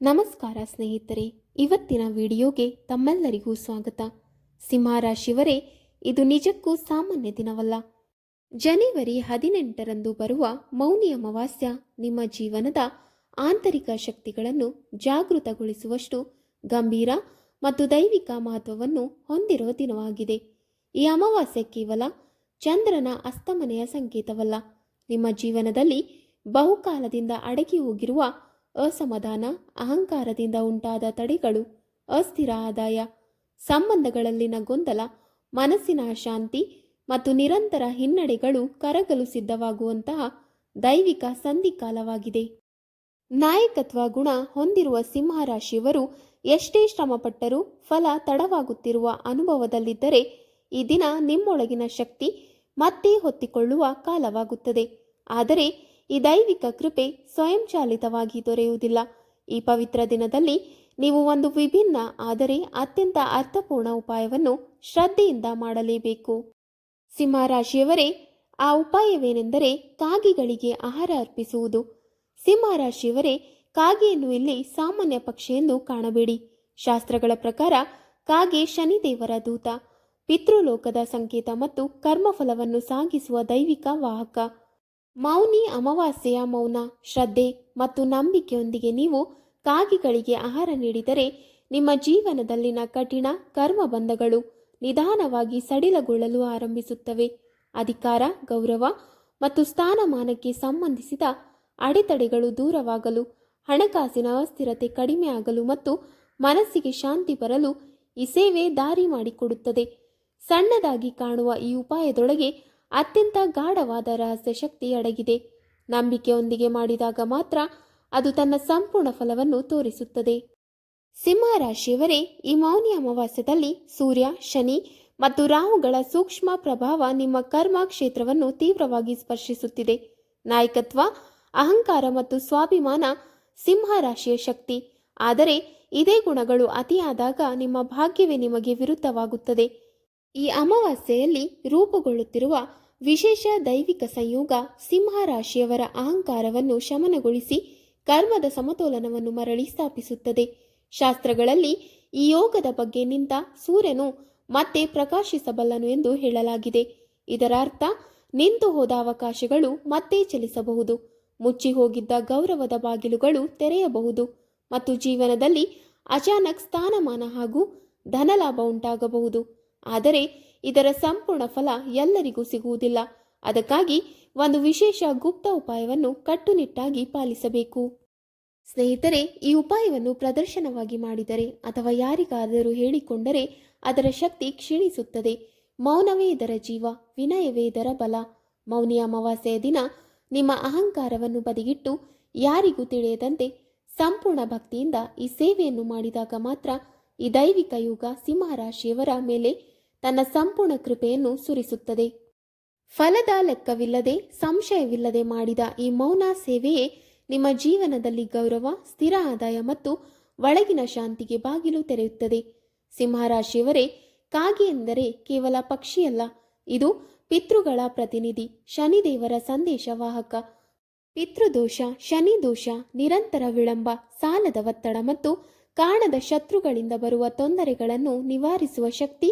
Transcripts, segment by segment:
ನಮಸ್ಕಾರ ಸ್ನೇಹಿತರೆ, ಇವತ್ತಿನ ವಿಡಿಯೋಗೆ ತಮ್ಮೆಲ್ಲರಿಗೂ ಸ್ವಾಗತ. ಸಿಂಹರಾಶಿಯವರೇ, ಇದು ನಿಜಕ್ಕೂ ಸಾಮಾನ್ಯ ದಿನವಲ್ಲ. ಜನವರಿ 18ರಂದು ಬರುವ ಮೌನಿ ಅಮಾವಾಸ್ಯ ನಿಮ್ಮ ಜೀವನದ ಆಂತರಿಕ ಶಕ್ತಿಗಳನ್ನು ಜಾಗೃತಗೊಳಿಸುವಷ್ಟು ಗಂಭೀರ ಮತ್ತು ದೈವಿಕ ಮಹತ್ವವನ್ನು ಹೊಂದಿರುವ ದಿನವಾಗಿದೆ. ಈ ಅಮಾವಾಸ್ಯೆ ಕೇವಲ ಚಂದ್ರನ ಅಸ್ತಮನೆಯ ಸಂಕೇತವಲ್ಲ, ನಿಮ್ಮ ಜೀವನದಲ್ಲಿ ಬಹುಕಾಲದಿಂದ ಅಡಗಿ ಹೋಗಿರುವ ಅಸಮಾಧಾನ, ಅಹಂಕಾರದಿಂದ ಉಂಟಾದ ತಡೆಗಳು, ಅಸ್ಥಿರ ಆದಾಯ, ಸಂಬಂಧಗಳಲ್ಲಿನ ಗೊಂದಲ, ಮನಸ್ಸಿನ ಅಶಾಂತಿ ಮತ್ತು ನಿರಂತರ ಹಿನ್ನಡೆಗಳು ಕರಗಲು ಸಿದ್ಧವಾಗುವಂತಹ ದೈವಿಕ ಸಂಧಿಕಾಲವಾಗಿದೆ. ನಾಯಕತ್ವ ಗುಣ ಹೊಂದಿರುವ ಸಿಂಹರಾಶಿಯವರು ಎಷ್ಟೇ ಶ್ರಮಪಟ್ಟರೂ ಫಲ ತಡವಾಗುತ್ತಿರುವ ಅನುಭವದಲ್ಲಿದ್ದರೆ ಈ ದಿನ ನಿಮ್ಮೊಳಗಿನ ಶಕ್ತಿ ಮತ್ತೆ ಹೊತ್ತಿಕೊಳ್ಳುವ ಕಾಲವಾಗುತ್ತದೆ. ಆದರೆ ಈ ದೈವಿಕ ಕೃಪೆ ಸ್ವಯಂಚಾಲಿತವಾಗಿ ದೊರೆಯುವುದಿಲ್ಲ. ಈ ಪವಿತ್ರ ದಿನದಲ್ಲಿ ನೀವು ಒಂದು ವಿಭಿನ್ನ ಆದರೆ ಅತ್ಯಂತ ಅರ್ಥಪೂರ್ಣ ಉಪಾಯವನ್ನು ಶ್ರದ್ಧೆಯಿಂದ ಮಾಡಲೇಬೇಕು. ಸಿಂಹರಾಶಿಯವರೇ, ಆ ಉಪಾಯವೇನೆಂದರೆ ಕಾಗೆಗಳಿಗೆ ಆಹಾರ ಅರ್ಪಿಸುವುದು. ಸಿಂಹರಾಶಿಯವರೇ, ಕಾಗೆಯನ್ನು ಇಲ್ಲಿ ಸಾಮಾನ್ಯ ಪಕ್ಷಿ ಎಂದು ಕಾಣಬೇಡಿ. ಶಾಸ್ತ್ರಗಳ ಪ್ರಕಾರ ಕಾಗೆ ಶನಿದೇವರ ದೂತ, ಪಿತೃಲೋಕದ ಸಂಕೇತ ಮತ್ತು ಕರ್ಮಫಲವನ್ನು ಸಾಗಿಸುವ ದೈವಿಕ ವಾಹಕ. ಮೌನಿ ಅಮಾವಾಸ್ಯೆಯ ಮೌನ, ಶ್ರದ್ಧೆ ಮತ್ತು ನಂಬಿಕೆಯೊಂದಿಗೆ ನೀವು ಕಾಗೆಗಳಿಗೆ ಆಹಾರ ನೀಡಿದರೆ ನಿಮ್ಮ ಜೀವನದಲ್ಲಿನ ಕಠಿಣ ಕರ್ಮಬಂಧಗಳು ನಿಧಾನವಾಗಿ ಸಡಿಲಗೊಳ್ಳಲು ಆರಂಭಿಸುತ್ತವೆ. ಅಧಿಕಾರ, ಗೌರವ ಮತ್ತು ಸ್ಥಾನಮಾನಕ್ಕೆ ಸಂಬಂಧಿಸಿದ ಅಡೆತಡೆಗಳು ದೂರವಾಗಲು, ಹಣಕಾಸಿನ ಅಸ್ಥಿರತೆ ಕಡಿಮೆಯಾಗಲು ಮತ್ತು ಮನಸ್ಸಿಗೆ ಶಾಂತಿ ಬರಲು ಈ ಸೇವೆ ದಾರಿ ಮಾಡಿಕೊಡುತ್ತದೆ. ಸಣ್ಣದಾಗಿ ಕಾಣುವ ಈ ಉಪಾಯದೊಳಗೆ ಅತ್ಯಂತ ಗಾಢವಾದ ರಹಸ್ಯ ಶಕ್ತಿ ಅಡಗಿದೆ. ನಂಬಿಕೆಯೊಂದಿಗೆ ಮಾಡಿದಾಗ ಮಾತ್ರ ಅದು ತನ್ನ ಸಂಪೂರ್ಣ ಫಲವನ್ನು ತೋರಿಸುತ್ತದೆ. ಸಿಂಹರಾಶಿಯವರೇ, ಈ ಮೌನಿ ಅಮಾವಾಸ್ಯದಲ್ಲಿ ಸೂರ್ಯ, ಶನಿ ಮತ್ತು ರಾಹುಗಳ ಸೂಕ್ಷ್ಮ ಪ್ರಭಾವ ನಿಮ್ಮ ಕರ್ಮ ಕ್ಷೇತ್ರವನ್ನು ತೀವ್ರವಾಗಿ ಸ್ಪರ್ಶಿಸುತ್ತಿದೆ. ನಾಯಕತ್ವ, ಅಹಂಕಾರ ಮತ್ತು ಸ್ವಾಭಿಮಾನ ಸಿಂಹರಾಶಿಯ ಶಕ್ತಿ. ಆದರೆ ಇದೇ ಗುಣಗಳು ಅತಿಯಾದಾಗ ನಿಮ್ಮ ಭಾಗ್ಯವೇ ನಿಮಗೆ ವಿರುದ್ಧವಾಗುತ್ತದೆ. ಈ ಅಮಾವಾಸ್ಯೆಯಲ್ಲಿ ರೂಪುಗೊಳ್ಳುತ್ತಿರುವ ವಿಶೇಷ ದೈವಿಕ ಸಂಯೋಗ ಸಿಂಹರಾಶಿಯವರ ಅಹಂಕಾರವನ್ನು ಶಮನಗೊಳಿಸಿ ಕರ್ಮದ ಸಮತೋಲನವನ್ನು ಮರಳಿ ಸ್ಥಾಪಿಸುತ್ತದೆ. ಶಾಸ್ತ್ರಗಳಲ್ಲಿ ಈ ಯೋಗದ ಬಗ್ಗೆ ನಿಂತ ಸೂರ್ಯನು ಮತ್ತೆ ಪ್ರಕಾಶಿಸಬಲ್ಲನು ಎಂದು ಹೇಳಲಾಗಿದೆ. ಇದರ ಅರ್ಥ ನಿಂತು ಹೋದ ಅವಕಾಶಗಳು ಮತ್ತೆ ಚಲಿಸಬಹುದು, ಮುಚ್ಚಿ ಹೋಗಿದ್ದ ಗೌರವದ ಬಾಗಿಲುಗಳು ತೆರೆಯಬಹುದು ಮತ್ತು ಜೀವನದಲ್ಲಿ ಅಚಾನಕ್ ಸ್ಥಾನಮಾನ ಹಾಗೂ ಧನಲಾಭ ಉಂಟಾಗಬಹುದು. ಆದರೆ ಇದರ ಸಂಪೂರ್ಣ ಫಲ ಎಲ್ಲರಿಗೂ ಸಿಗುವುದಿಲ್ಲ. ಅದಕ್ಕಾಗಿ ಒಂದು ವಿಶೇಷ ಗುಪ್ತ ಉಪಾಯವನ್ನು ಕಟ್ಟುನಿಟ್ಟಾಗಿ ಪಾಲಿಸಬೇಕು. ಸ್ನೇಹಿತರೆ, ಈ ಉಪಾಯವನ್ನು ಪ್ರದರ್ಶನವಾಗಿ ಮಾಡಿದರೆ ಅಥವಾ ಯಾರಿಗಾದರೂ ಹೇಳಿಕೊಂಡರೆ ಅದರ ಶಕ್ತಿ ಕ್ಷೀಣಿಸುತ್ತದೆ. ಮೌನವೇ ಇದರ ಜೀವ, ವಿನಯವೇ ಇದರ ಬಲ. ಮೌನಿ ಅಮಾವಾಸ್ಯೆಯ ದಿನ ನಿಮ್ಮ ಅಹಂಕಾರವನ್ನು ಬದಿಗಿಟ್ಟು ಯಾರಿಗೂ ತಿಳಿಯದಂತೆ ಸಂಪೂರ್ಣ ಭಕ್ತಿಯಿಂದ ಈ ಸೇವೆಯನ್ನು ಮಾಡಿದಾಗ ಮಾತ್ರ ಈ ದೈವಿಕ ಯುಗ ಸಿಂಹರಾಶಿಯವರ ಮೇಲೆ ತನ್ನ ಸಂಪೂರ್ಣ ಕೃಪೆಯನ್ನು ಸುರಿಸುತ್ತದೆ. ಫಲದ ಲೆಕ್ಕವಿಲ್ಲದೆ, ಸಂಶಯವಿಲ್ಲದೆ ಮಾಡಿದ ಈ ಮೌನ ಸೇವೆಯೇ ನಿಮ್ಮ ಜೀವನದಲ್ಲಿ ಗೌರವ, ಸ್ಥಿರ ಆದಾಯ ಮತ್ತು ಒಳಗಿನ ಶಾಂತಿಗೆ ಬಾಗಿಲು ತೆರೆಯುತ್ತದೆ. ಸಿಂಹರಾಶಿಯವರೇ, ಕಾಗೆ ಎಂದರೆ ಕೇವಲ ಪಕ್ಷಿಯಲ್ಲ, ಇದು ಪಿತೃಗಳ ಪ್ರತಿನಿಧಿ, ಶನಿದೇವರ ಸಂದೇಶವಾಹಕ. ಪಿತೃದೋಷ, ಶನಿ ದೋಷ, ನಿರಂತರ ವಿಳಂಬ, ಸಾಲದ ಒತ್ತಡ ಮತ್ತು ಕಾಣದ ಶತ್ರುಗಳಿಂದ ಬರುವ ತೊಂದರೆಗಳನ್ನು ನಿವಾರಿಸುವ ಶಕ್ತಿ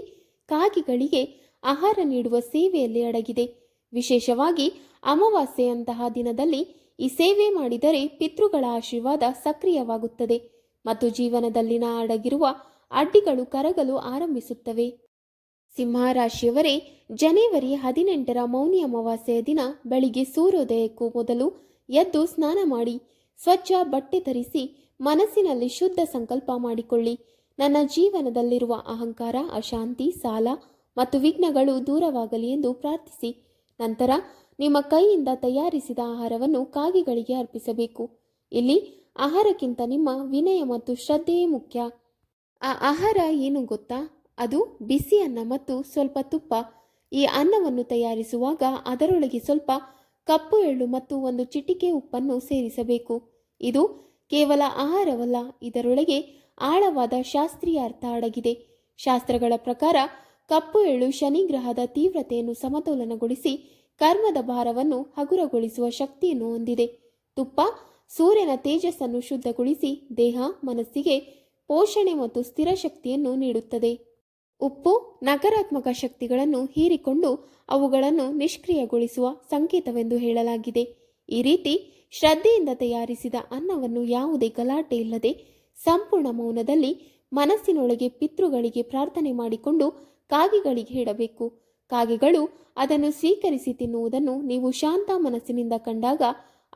ಕಾಗೆಗಳಿಗೆ ಆಹಾರ ನೀಡುವ ಸೇವೆಯಲ್ಲಿ ಅಡಗಿದೆ. ವಿಶೇಷವಾಗಿ ಅಮಾವಾಸ್ಯೆಯಂತಹ ದಿನದಲ್ಲಿ ಈ ಸೇವೆ ಮಾಡಿದರೆ ಪಿತೃಗಳ ಆಶೀರ್ವಾದ ಸಕ್ರಿಯವಾಗುತ್ತದೆ ಮತ್ತು ಜೀವನದಲ್ಲಿನ ಅಡಗಿರುವ ಅಡ್ಡಿಗಳು ಕರಗಲು ಆರಂಭಿಸುತ್ತವೆ. ಸಿಂಹರಾಶಿಯವರೇ, ಜನವರಿ 18ರ ಮೌನಿ ಅಮಾವಾಸ್ಯೆಯ ದಿನ ಬೆಳಿಗ್ಗೆ ಸೂರ್ಯೋದಯಕ್ಕೂ ಮೊದಲು ಎದ್ದು ಸ್ನಾನ ಮಾಡಿ, ಸ್ವಚ್ಛ ಬಟ್ಟೆ ಧರಿಸಿ, ಮನಸ್ಸಿನಲ್ಲಿ ಶುದ್ಧ ಸಂಕಲ್ಪ ಮಾಡಿಕೊಳ್ಳಿ. ನನ್ನ ಜೀವನದಲ್ಲಿರುವ ಅಹಂಕಾರ, ಅಶಾಂತಿ, ಸಾಲ ಮತ್ತು ವಿಘ್ನಗಳು ದೂರವಾಗಲಿ ಎಂದು ಪ್ರಾರ್ಥಿಸಿ. ನಂತರ ನಿಮ್ಮ ಕೈಯಿಂದ ತಯಾರಿಸಿದ ಆಹಾರವನ್ನು ಕಾಗೆಗಳಿಗೆ ಅರ್ಪಿಸಬೇಕು. ಇಲ್ಲಿ ಆಹಾರಕ್ಕಿಂತ ನಿಮ್ಮ ವಿನಯ ಮತ್ತು ಶ್ರದ್ಧೆಯೇ ಮುಖ್ಯ. ಆ ಆಹಾರ ಏನು ಗೊತ್ತಾ? ಅದು ಬಿಸಿ ಅನ್ನ ಮತ್ತು ಸ್ವಲ್ಪ ತುಪ್ಪ. ಈ ಅನ್ನವನ್ನು ತಯಾರಿಸುವಾಗ ಅದರೊಳಗೆ ಸ್ವಲ್ಪ ಕಪ್ಪು ಎಳ್ಳು ಮತ್ತು ಒಂದು ಚಿಟಿಕೆ ಉಪ್ಪನ್ನು ಸೇರಿಸಬೇಕು. ಇದು ಕೇವಲ ಆಹಾರವಲ್ಲ, ಇದರೊಳಗೆ ಆಳವಾದ ಶಾಸ್ತ್ರೀಯ ಅರ್ಥ ಅಡಗಿದೆ. ಶಾಸ್ತ್ರಗಳ ಪ್ರಕಾರ ಕಪ್ಪು ಎಳ್ಳು ಶನಿ ಗ್ರಹದ ತೀವ್ರತೆಯನ್ನು ಸಮತೋಲನಗೊಳಿಸಿ ಕರ್ಮದ ಭಾರವನ್ನು ಹಗುರಗೊಳಿಸುವ ಶಕ್ತಿಯನ್ನು ಹೊಂದಿದೆ. ತುಪ್ಪ ಸೂರ್ಯನ ತೇಜಸ್ಸನ್ನು ಶುದ್ಧಗೊಳಿಸಿ ದೇಹ ಮನಸ್ಸಿಗೆ ಪೋಷಣೆ ಮತ್ತು ಸ್ಥಿರ ಶಕ್ತಿಯನ್ನು ನೀಡುತ್ತದೆ. ಉಪ್ಪು ನಕಾರಾತ್ಮಕ ಶಕ್ತಿಗಳನ್ನು ಹೀರಿಕೊಂಡು ಅವುಗಳನ್ನು ನಿಷ್ಕ್ರಿಯಗೊಳಿಸುವ ಸಂಕೇತವೆಂದು ಹೇಳಲಾಗಿದೆ. ಈ ರೀತಿ ಶ್ರದ್ಧೆಯಿಂದ ತಯಾರಿಸಿದ ಅನ್ನವನ್ನು ಯಾವುದೇ ಗಲಾಟೆ ಇಲ್ಲದೆ ಸಂಪೂರ್ಣ ಮೌನದಲ್ಲಿ ಮನಸ್ಸಿನೊಳಗೆ ಪಿತೃಗಳಿಗೆ ಪ್ರಾರ್ಥನೆ ಮಾಡಿಕೊಂಡು ಕಾಗೆಗಳಿಗೆ ಇಡಬೇಕು. ಕಾಗೆಗಳು ಅದನ್ನು ಸ್ವೀಕರಿಸಿ ತಿನ್ನುವುದನ್ನು ನೀವು ಶಾಂತ ಮನಸ್ಸಿನಿಂದ ಕಂಡಾಗ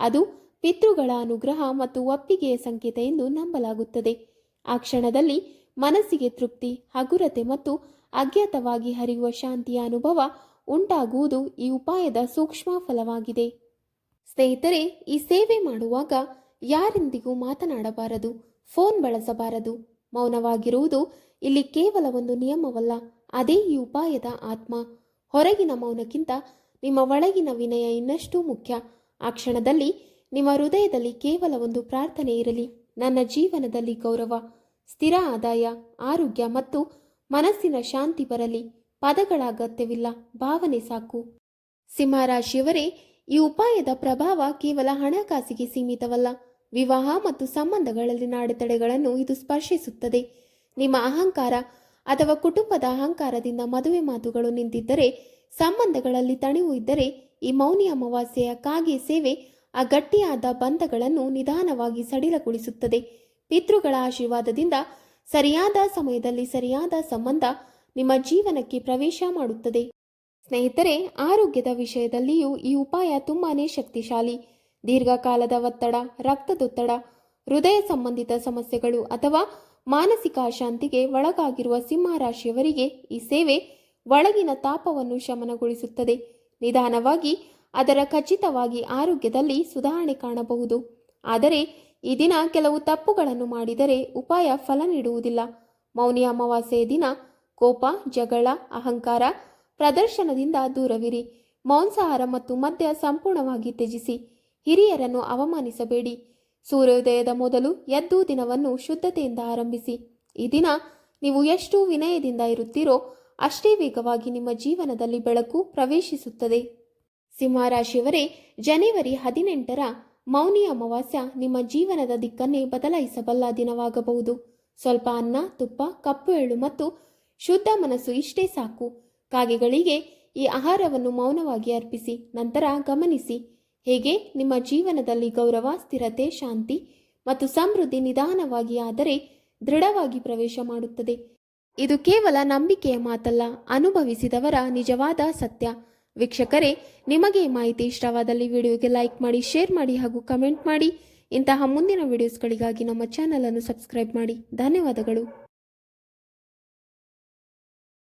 ಅದು ಪಿತೃಗಳ ಅನುಗ್ರಹ ಮತ್ತು ಒಪ್ಪಿಗೆಯ ಸಂಕೇತ ಎಂದು ನಂಬಲಾಗುತ್ತದೆ. ಆ ಕ್ಷಣದಲ್ಲಿ ಮನಸ್ಸಿಗೆ ತೃಪ್ತಿ, ಹಗುರತೆ ಮತ್ತು ಅಜ್ಞಾತವಾಗಿ ಹರಿಯುವ ಶಾಂತಿಯ ಅನುಭವ ಉಂಟಾಗುವುದು ಈ ಉಪಾಯದ ಸೂಕ್ಷ್ಮ ಫಲವಾಗಿದೆ. ಸ್ನೇಹಿತರೆ, ಈ ಸೇವೆ ಮಾಡುವಾಗ ಯಾರೊಂದಿಗೂ ಮಾತನಾಡಬಾರದು, ಫೋನ್ ಬಳಸಬಾರದು. ಮೌನವಾಗಿರುವುದು ಇಲ್ಲಿ ಕೇವಲ ಒಂದು ನಿಯಮವಲ್ಲ, ಅದೇ ಈ ಉಪಾಯದ ಆತ್ಮ. ಹೊರಗಿನ ಮೌನಕ್ಕಿಂತ ನಿಮ್ಮ ಒಳಗಿನ ವಿನಯ ಇನ್ನಷ್ಟು ಮುಖ್ಯ. ಆ ಕ್ಷಣದಲ್ಲಿ ನಿಮ್ಮ ಹೃದಯದಲ್ಲಿ ಕೇವಲ ಒಂದು ಪ್ರಾರ್ಥನೆ ಇರಲಿ: ನನ್ನ ಜೀವನದಲ್ಲಿ ಗೌರವ, ಸ್ಥಿರ ಆದಾಯ, ಆರೋಗ್ಯ ಮತ್ತು ಮನಸ್ಸಿನ ಶಾಂತಿ ಬರಲಿ. ಪದಗಳ ಅಗತ್ಯವಿಲ್ಲ, ಭಾವನೆ ಸಾಕು. ಸಿಂಹರಾಶಿಯವರೇ, ಈ ಉಪಾಯದ ಪ್ರಭಾವ ಕೇವಲ ಹಣಕಾಸಿಗೆ ಸೀಮಿತವಲ್ಲ. ವಿವಾಹ ಮತ್ತು ಸಂಬಂಧಗಳಲ್ಲಿನ ಅಡೆತಡೆಗಳನ್ನು ಇದು ಸ್ಪರ್ಶಿಸುತ್ತದೆ. ನಿಮ್ಮ ಅಹಂಕಾರ ಅಥವಾ ಕುಟುಂಬದ ಅಹಂಕಾರದಿಂದ ಮದುವೆ ಮಾತುಗಳು ನಿಂತಿದ್ದರೆ, ಸಂಬಂಧಗಳಲ್ಲಿ ತಣಿವು ಇದ್ದರೆ, ಈ ಮೌನಿ ಅಮಾವಾಸ್ಯೆಯ ಕಾಗೆ ಸೇವೆ ಆ ಗಟ್ಟಿಯಾದ ಬಂಧಗಳನ್ನು ನಿಧಾನವಾಗಿ ಸಡಿಲಗೊಳಿಸುತ್ತದೆ. ಪಿತೃಗಳ ಆಶೀರ್ವಾದದಿಂದ ಸರಿಯಾದ ಸಮಯದಲ್ಲಿ ಸರಿಯಾದ ಸಂಬಂಧ ನಿಮ್ಮ ಜೀವನಕ್ಕೆ ಪ್ರವೇಶ ಮಾಡುತ್ತದೆ. ಸ್ನೇಹಿತರೆ, ಆರೋಗ್ಯದ ವಿಷಯದಲ್ಲಿಯೂ ಈ ಉಪಾಯ ತುಂಬಾನೇ ಶಕ್ತಿಶಾಲಿ. ದೀರ್ಘಕಾಲದ ಒತ್ತಡ, ರಕ್ತದೊತ್ತಡ, ಹೃದಯ ಸಂಬಂಧಿತ ಸಮಸ್ಯೆಗಳು ಅಥವಾ ಮಾನಸಿಕ ಅಶಾಂತಿಗೆ ಒಳಗಾಗಿರುವ ಸಿಂಹರಾಶಿಯವರಿಗೆ ಈ ಸೇವೆ ಒಳಗಿನ ತಾಪವನ್ನು ಶಮನಗೊಳಿಸುತ್ತದೆ. ನಿಧಾನವಾಗಿ ಅದರ ಖಚಿತವಾಗಿ ಆರೋಗ್ಯದಲ್ಲಿ ಸುಧಾರಣೆ ಕಾಣಬಹುದು. ಆದರೆ ಈ ದಿನ ಕೆಲವು ತಪ್ಪುಗಳನ್ನು ಮಾಡಿದರೆ ಉಪಾಯ ಫಲ ನೀಡುವುದಿಲ್ಲ. ಮೌನಿ ಅಮಾವಾಸ್ಯೆಯ ದಿನ ಕೋಪ, ಜಗಳ, ಅಹಂಕಾರ ಪ್ರದರ್ಶನದಿಂದ ದೂರವಿರಿ. ಮಾಂಸಾಹಾರ ಮತ್ತು ಮದ್ಯ ಸಂಪೂರ್ಣವಾಗಿ ತ್ಯಜಿಸಿ. ಹಿರಿಯರನ್ನು ಅವಮಾನಿಸಬೇಡಿ. ಸೂರ್ಯೋದಯದ ಮೊದಲು ಎದ್ದು ದಿನವನ್ನು ಶುದ್ಧತೆಯಿಂದ ಆರಂಭಿಸಿ. ಈ ದಿನ ನೀವು ಎಷ್ಟು ವಿನಯದಿಂದ ಇರುತ್ತೀರೋ ಅಷ್ಟೇ ವೇಗವಾಗಿ ನಿಮ್ಮ ಜೀವನದಲ್ಲಿ ಬೆಳಕು ಪ್ರವೇಶಿಸುತ್ತದೆ. ಸಿಂಹರಾಶಿಯವರೇ, ಜನವರಿ 18ರ ಮೌನಿ ಅಮಾವಾಸ್ಯ ನಿಮ್ಮ ಜೀವನದ ದಿಕ್ಕನ್ನೇ ಬದಲಾಯಿಸಬಲ್ಲ ದಿನವಾಗಬಹುದು. ಸ್ವಲ್ಪ ಅನ್ನ, ತುಪ್ಪ, ಕಪ್ಪು ಎಳ್ಳು ಮತ್ತು ಶುದ್ಧ ಮನಸ್ಸು ಇಷ್ಟೇ ಸಾಕು. ಕಾಗೆಗಳಿಗೆ ಈ ಆಹಾರವನ್ನು ಮೌನವಾಗಿ ಅರ್ಪಿಸಿ. ನಂತರ ಗಮನಿಸಿ ಹೇಗೆ ನಿಮ್ಮ ಜೀವನದಲ್ಲಿ ಗೌರವ, ಸ್ಥಿರತೆ, ಶಾಂತಿ ಮತ್ತು ಸಮೃದ್ಧಿ ನಿಧಾನವಾಗಿ ಆದರೆ ದೃಢವಾಗಿ ಪ್ರವೇಶ ಮಾಡುತ್ತದೆ. ಇದು ಕೇವಲ ನಂಬಿಕೆಯ ಮಾತಲ್ಲ, ಅನುಭವಿಸಿದವರ ನಿಜವಾದ ಸತ್ಯ. ವೀಕ್ಷಕರೇ, ನಿಮಗೆ ಈ ಮಾಹಿತಿ ಇಷ್ಟವಾದಲ್ಲಿ ವಿಡಿಯೋಗೆ ಲೈಕ್ ಮಾಡಿ, ಶೇರ್ ಮಾಡಿ ಹಾಗೂ ಕಮೆಂಟ್ ಮಾಡಿ. ಇಂತಹ ಮುಂದಿನ ವಿಡಿಯೋಸ್ಗಳಿಗಾಗಿ ನಮ್ಮ ಚಾನಲನ್ನು ಸಬ್ಸ್ಕ್ರೈಬ್ ಮಾಡಿ. ಧನ್ಯವಾದಗಳು.